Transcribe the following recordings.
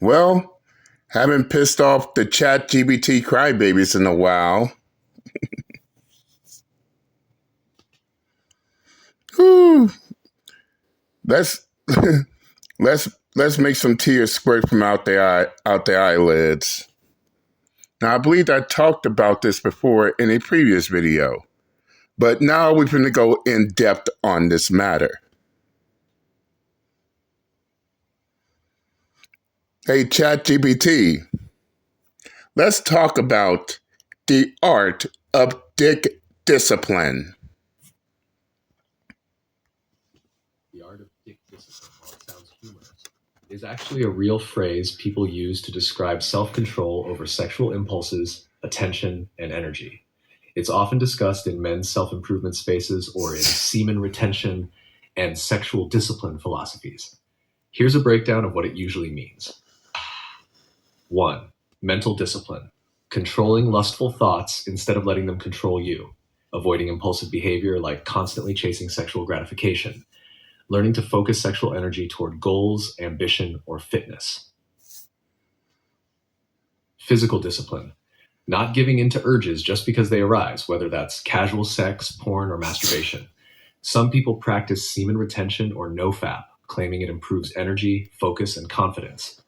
Well, haven't pissed off the chat GBT crybabies in a while. Whew. Let's let's make some tears squirt from out their eyelids. Now I believe I talked about this before in a previous video, but now we're going to go in depth on this matter. Hey ChatGPT, let's talk about the art of dick discipline. The art of dick discipline, while it sounds humorous, is actually a real phrase people use to describe self-control over sexual impulses, attention, and energy. It's often discussed in men's self-improvement spaces or in semen retention and sexual discipline philosophies. Here's a breakdown of what it usually means. 1. Mental discipline. Controlling lustful thoughts instead of letting them control you. Avoiding impulsive behavior like constantly chasing sexual gratification. Learning to focus sexual energy toward goals, ambition, or fitness. Physical discipline. Not giving in to urges just because they arise, whether that's casual sex, porn, or masturbation. Some people practice semen retention or nofap, claiming it improves energy, focus, and confidence.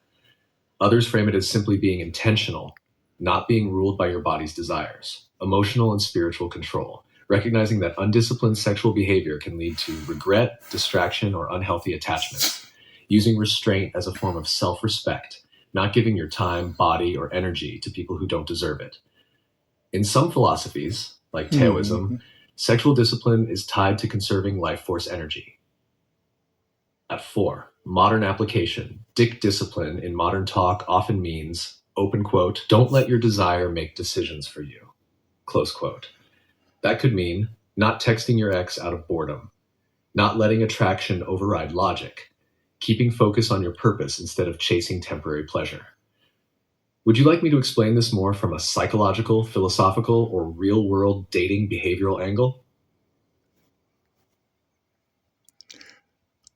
Others frame it as simply being intentional, not being ruled by your body's desires. Emotional and spiritual control. Recognizing that undisciplined sexual behavior can lead to regret, distraction, or unhealthy attachment. Using restraint as a form of self-respect, not giving your time, body, or energy to people who don't deserve it. In some philosophies, like Taoism, sexual discipline is tied to conserving life force energy. At 4, modern application. Dick discipline in modern talk often means, open quote, don't let your desire make decisions for you, close quote. That could mean not texting your ex out of boredom, not letting attraction override logic, keeping focus on your purpose instead of chasing temporary pleasure. Would you like me to explain this more from a psychological, philosophical, or real-world dating behavioral angle?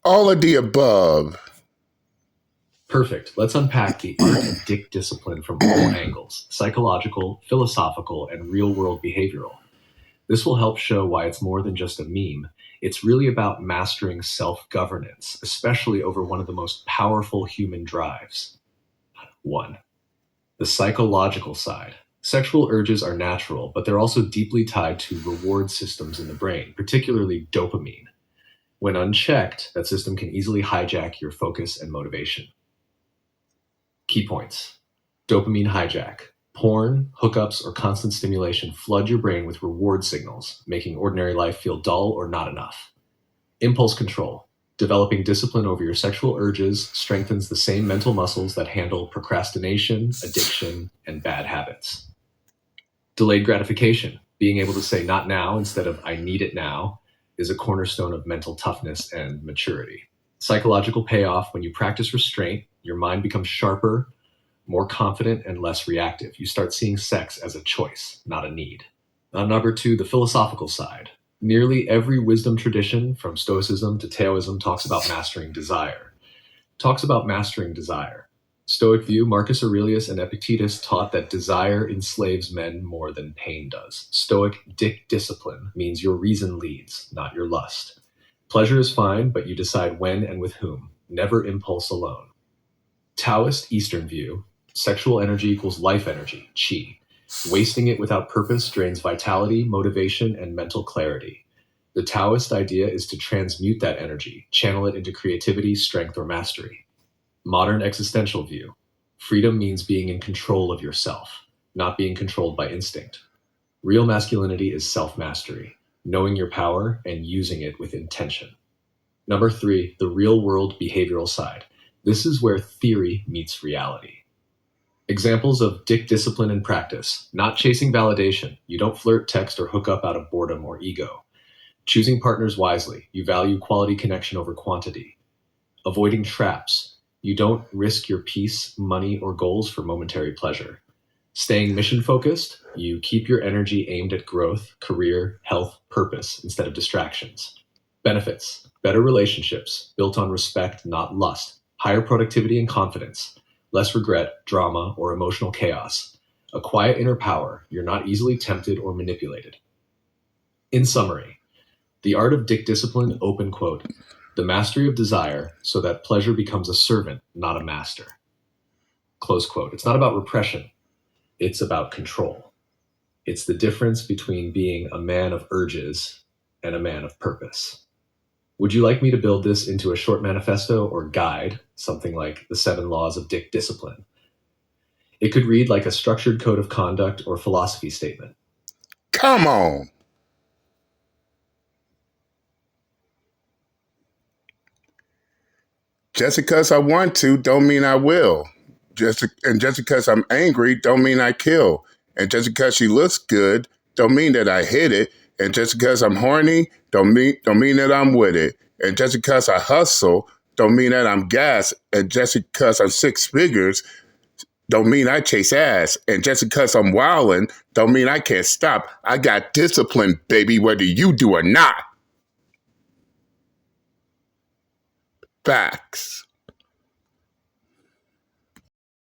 All of the above. Perfect. Let's unpack the art of dick discipline from all angles: psychological, philosophical, and real-world behavioral. This will help show why it's more than just a meme. It's really about mastering self-governance, especially over one of the most powerful human drives. 1. The psychological side. Sexual urges are natural, but they're also deeply tied to reward systems in the brain, particularly dopamine. When unchecked, that system can easily hijack your focus and motivation. Key points. Dopamine hijack. Porn, hookups, or constant stimulation flood your brain with reward signals, making ordinary life feel dull or not enough. Impulse control. Developing discipline over your sexual urges strengthens the same mental muscles that handle procrastination, addiction, and bad habits. Delayed gratification. Being able to say not now instead of I need it now is a cornerstone of mental toughness and maturity. Psychological payoff. When you practice restraint, your mind becomes sharper, more confident, and less reactive. You start seeing sex as a choice, not a need. Now, number 2, the philosophical side. Nearly every wisdom tradition, from Stoicism to Taoism, talks about mastering desire. Stoic view, Marcus Aurelius and Epictetus taught that desire enslaves men more than pain does. Stoic dick discipline means your reason leads, not your lust. Pleasure is fine, but you decide when and with whom, never impulse alone. Taoist Eastern view, sexual energy equals life energy, qi. Wasting it without purpose drains vitality, motivation, and mental clarity. The Taoist idea is to transmute that energy, channel it into creativity, strength, or mastery. Modern existential view. Freedom means being in control of yourself, not being controlled by instinct. Real masculinity is self-mastery, knowing your power and using it with intention. Number 3, the real-world behavioral side. This is where theory meets reality. Examples of dick discipline in practice. Not chasing validation. You don't flirt, text, or hook up out of boredom or ego. Choosing partners wisely. You value quality connection over quantity. Avoiding traps. You don't risk your peace, money, or goals for momentary pleasure. Staying mission-focused. You keep your energy aimed at growth, career, health, purpose, instead of distractions. Benefits. Better relationships, built on respect, not lust. Higher productivity and confidence. less regret, drama, or emotional chaos. A quiet inner power. You're not easily tempted or manipulated. In summary, The Art of Dick Discipline, open quote, the mastery of desire so that pleasure becomes a servant, not a master. Close quote. It's not about repression. It's about control. It's the difference between being a man of urges and a man of purpose. Would you like me to build this into a short manifesto or guide, something like the 7 Laws of Dick Discipline? It could read like a structured code of conduct or philosophy statement. Come on. Just because I want to don't mean I will. Just because I'm angry don't mean I kill. And just because she looks good don't mean that I hit it. And just because I'm horny don't mean that I'm with it. And just because I hustle don't mean that I'm gas. And just because I'm 6 figures don't mean I chase ass. And just because I'm wildin' don't mean I can't stop. I got discipline, baby, whether you do or not. Facts.